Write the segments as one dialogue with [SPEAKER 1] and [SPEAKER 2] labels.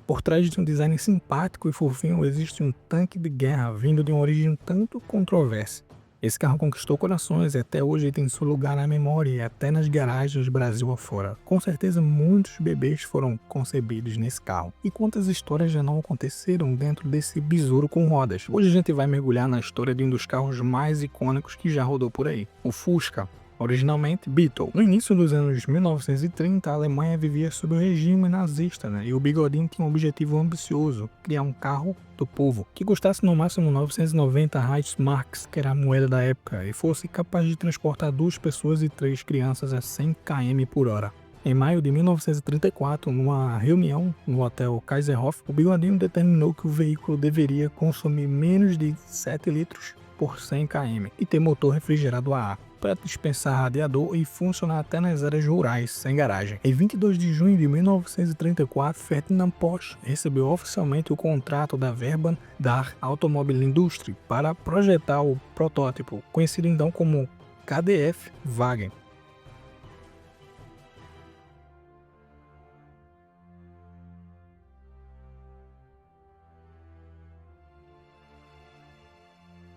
[SPEAKER 1] Por trás de um design simpático e fofinho existe um tanque de guerra vindo de uma origem um tanto controversa. Esse carro conquistou corações e até hoje tem seu lugar na memória e até nas garagens Brasil afora. Com certeza muitos bebês foram concebidos nesse carro. E quantas histórias já não aconteceram dentro desse besouro com rodas? Hoje a gente vai mergulhar na história de um dos carros mais icônicos que já rodou por aí, o Fusca. Originalmente Beetle. No início dos anos 1930, a Alemanha vivia sob o regime nazista, e o Bigodinho tinha um objetivo ambicioso: criar um carro do povo, que custasse no máximo 990 Reichsmarks, que era a moeda da época, e fosse capaz de transportar 2 pessoas e 3 crianças a 100 km por hora. Em maio de 1934, numa reunião no hotel Kaiserhof, o Bigodinho determinou que o veículo deveria consumir menos de 7 litros por 100 km e ter motor refrigerado a ar, para dispensar radiador e funcionar até nas áreas rurais, sem garagem. Em 22 de junho de 1934, Ferdinand Porsche recebeu oficialmente o contrato da Verband der Automobilindustrie para projetar o protótipo, conhecido então como KdF Wagen.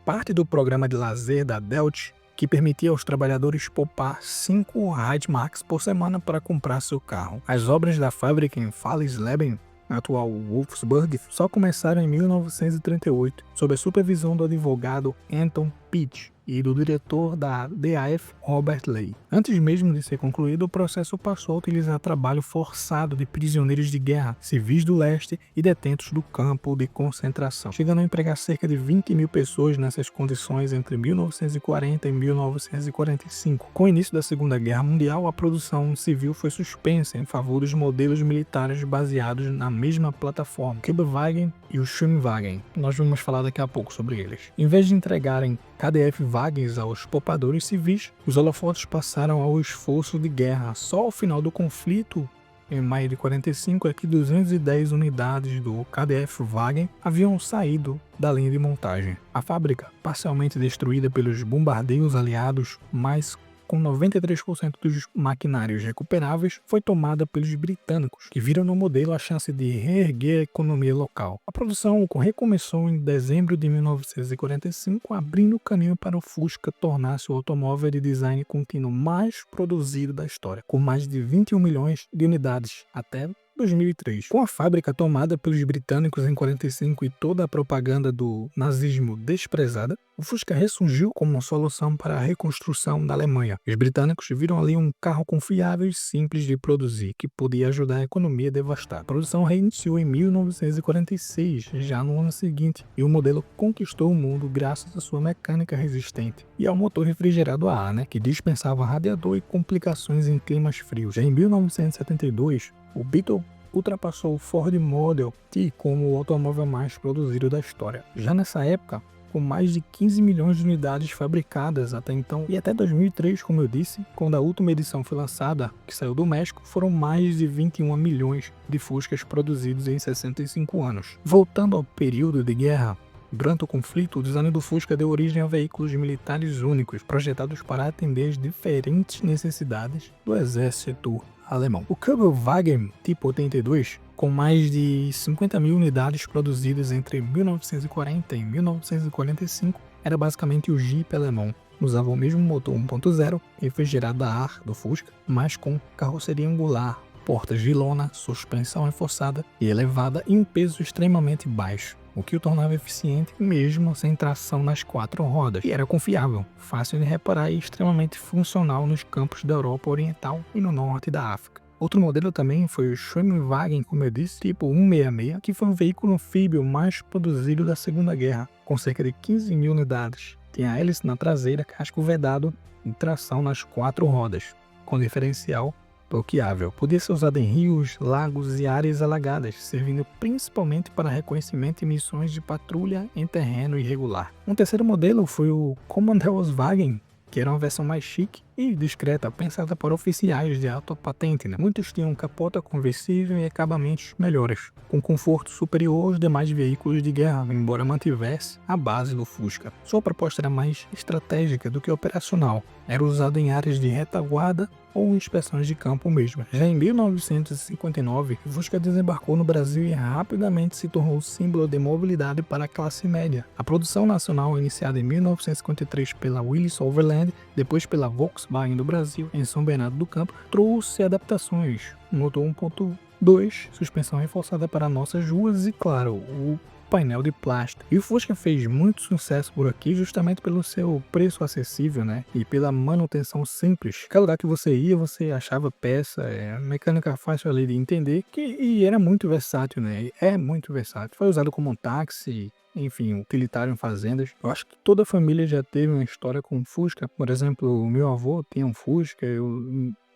[SPEAKER 1] Parte do programa de lazer da Deutsche, que permitia aos trabalhadores poupar 5 Reichsmarks por semana para comprar seu carro. As obras da fábrica em Fallersleben, atual Wolfsburg, só começaram em 1938, sob a supervisão do advogado Anton Pitsch e do diretor da DAF, Robert Ley. Antes mesmo de ser concluído, o processo passou a utilizar trabalho forçado de prisioneiros de guerra, civis do leste e detentos do campo de concentração, chegando a empregar cerca de 20 mil pessoas nessas condições entre 1940 e 1945. Com o início da Segunda Guerra Mundial, a produção civil foi suspensa em favor dos modelos militares baseados na mesma plataforma, Kübelwagen e o Schwimmwagen. Nós vamos falar daqui a pouco sobre eles. Em vez de entregarem KdF Wagens aos poupadores civis, os holofotes passaram ao esforço de guerra. Só ao final do conflito, em maio de 45, é que 210 unidades do KdF Wagen haviam saído da linha de montagem. A fábrica, parcialmente destruída pelos bombardeios aliados, mas com 93% dos maquinários recuperáveis, foi tomada pelos britânicos, que viram no modelo a chance de reerguer a economia local. A produção recomeçou em dezembro de 1945, abrindo caminho para o Fusca tornar-se o automóvel de design contínuo mais produzido da história, com mais de 21 milhões de unidades até 2003. Com a fábrica tomada pelos britânicos em 45 e toda a propaganda do nazismo desprezada, o Fusca ressurgiu como uma solução para a reconstrução da Alemanha. Os britânicos viram ali um carro confiável e simples de produzir, que podia ajudar a economia devastada. A produção reiniciou em 1946, já no ano seguinte, e o modelo conquistou o mundo graças à sua mecânica resistente e ao motor refrigerado a ar, que dispensava radiador e complicações em climas frios. Já em 1972, o Beetle ultrapassou o Ford Model T como o automóvel mais produzido da história. Já nessa época, com mais de 15 milhões de unidades fabricadas até então, e até 2003, como eu disse, quando a última edição foi lançada, que saiu do México, foram mais de 21 milhões de Fuscas produzidos em 65 anos. Voltando ao período de guerra, durante o conflito, o design do Fusca deu origem a veículos militares únicos, projetados para atender as diferentes necessidades do exército alemão. O Kübelwagen Tipo 82, com mais de 50 mil unidades produzidas entre 1940 e 1945, era basicamente o Jeep alemão. Usava o mesmo motor 1.0, refrigerado a ar do Fusca, mas com carroceria angular, portas de lona, suspensão reforçada e elevada e um peso extremamente baixo, o que o tornava eficiente mesmo sem tração nas 4 rodas, e era confiável, fácil de reparar e extremamente funcional nos campos da Europa Oriental e no norte da África. Outro modelo também foi o Schwimmwagen, como eu disse, tipo 166, que foi o veículo anfíbio mais produzido da Segunda Guerra, com cerca de 15 mil unidades. Tinha hélice na traseira, casco vedado e tração nas 4 rodas, com diferencial bloqueável. Podia ser usado em rios, lagos e áreas alagadas, servindo principalmente para reconhecimento e missões de patrulha em terreno irregular. Um terceiro modelo foi o Kommanditwagen, que era uma versão mais chique e discreta, pensada para oficiais de alta patente, né? Muitos tinham capota conversível e acabamentos melhores, com conforto superior aos demais veículos de guerra, embora mantivesse a base do Fusca. Sua proposta era mais estratégica do que operacional. Era usado em áreas de retaguarda ou inspeções de campo mesmo. Já em 1959, o Fusca desembarcou no Brasil e rapidamente se tornou símbolo de mobilidade para a classe média. A produção nacional, iniciada em 1953 pela Willys Overland, depois pela Volkswagen do Brasil, em São Bernardo do Campo, trouxe adaptações. Motor 1.2, suspensão reforçada para nossas ruas e, claro, o painel de plástico. E o Fusca fez muito sucesso por aqui justamente pelo seu preço acessível, né? E pela manutenção simples. Cada lugar que você ia, você achava peça, mecânica fácil ali de entender, e era muito versátil, né? E é muito versátil. Foi usado como um táxi, enfim, utilitário em fazendas. Eu acho que toda família já teve uma história com Fusca. Por exemplo, o meu avô tinha um Fusca,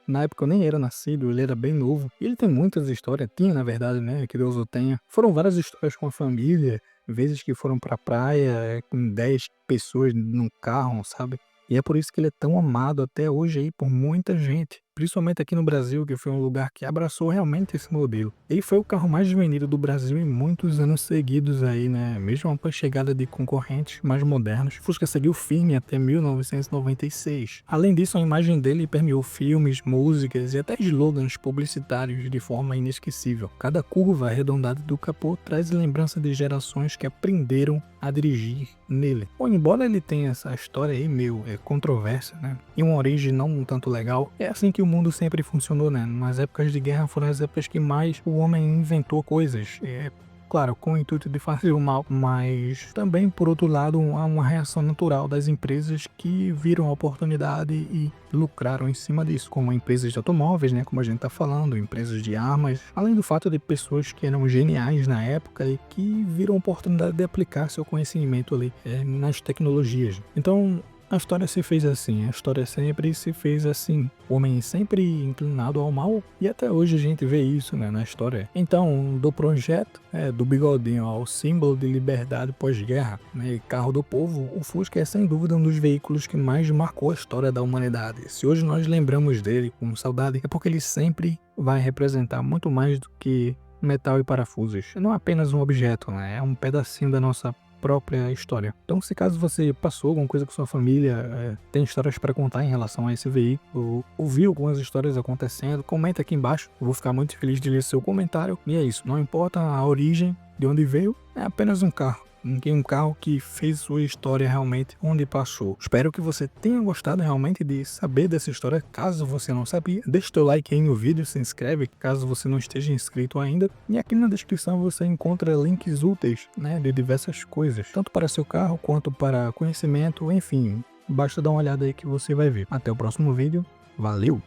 [SPEAKER 1] na época eu nem era nascido, ele era bem novo. E ele tem muitas histórias, tinha na verdade, né? Que Deus o tenha. Foram várias histórias com a família, vezes que foram pra praia com 10 pessoas num carro, sabe? E é por isso que ele é tão amado até hoje aí por muita gente. Principalmente aqui no Brasil, que foi um lugar que abraçou realmente esse modelo. E foi o carro mais vendido do Brasil em muitos anos seguidos aí, né? Mesmo após a chegada de concorrentes mais modernos, Fusca seguiu firme até 1996. Além disso, a imagem dele permeou filmes, músicas e até slogans publicitários de forma inesquecível. Cada curva arredondada do capô traz lembrança de gerações que aprenderam a dirigir nele. Bom, embora ele tenha essa história aí meio controversa, né? E uma origem não um tanto legal, é assim que o mundo sempre funcionou, né? Nas épocas de guerra foram as épocas que mais o homem inventou coisas. Claro, com o intuito de fazer o mal, mas também, por outro lado, há uma reação natural das empresas que viram a oportunidade e lucraram em cima disso, como empresas de automóveis, né, como a gente tá falando, empresas de armas, além do fato de pessoas que eram geniais na época e que viram a oportunidade de aplicar seu conhecimento ali nas tecnologias. Então, a história se fez assim, a história sempre se fez assim. O homem sempre inclinado ao mal, e até hoje a gente vê isso, né, na história. Então, do projeto, do bigodinho ao símbolo de liberdade pós-guerra, né, carro do povo, o Fusca é sem dúvida um dos veículos que mais marcou a história da humanidade. Se hoje nós lembramos dele com saudade, é porque ele sempre vai representar muito mais do que metal e parafusos. Não é apenas um objeto, né, é um pedacinho da nossa própria história. Então, se caso você passou alguma coisa com sua família, tem histórias para contar em relação a esse veículo, ouviu algumas histórias acontecendo, comenta aqui embaixo. Eu vou ficar muito feliz de ler seu comentário. E é isso, não importa a origem, de onde veio, é apenas um carro. Um carro que fez sua história realmente onde passou. Espero que você tenha gostado realmente de saber dessa história. Caso você não sabia, deixa o teu like aí no vídeo, se inscreve caso você não esteja inscrito ainda. E aqui na descrição você encontra links úteis, né, de diversas coisas, tanto para seu carro quanto para conhecimento, enfim. Basta dar uma olhada aí que você vai ver. Até o próximo vídeo. Valeu!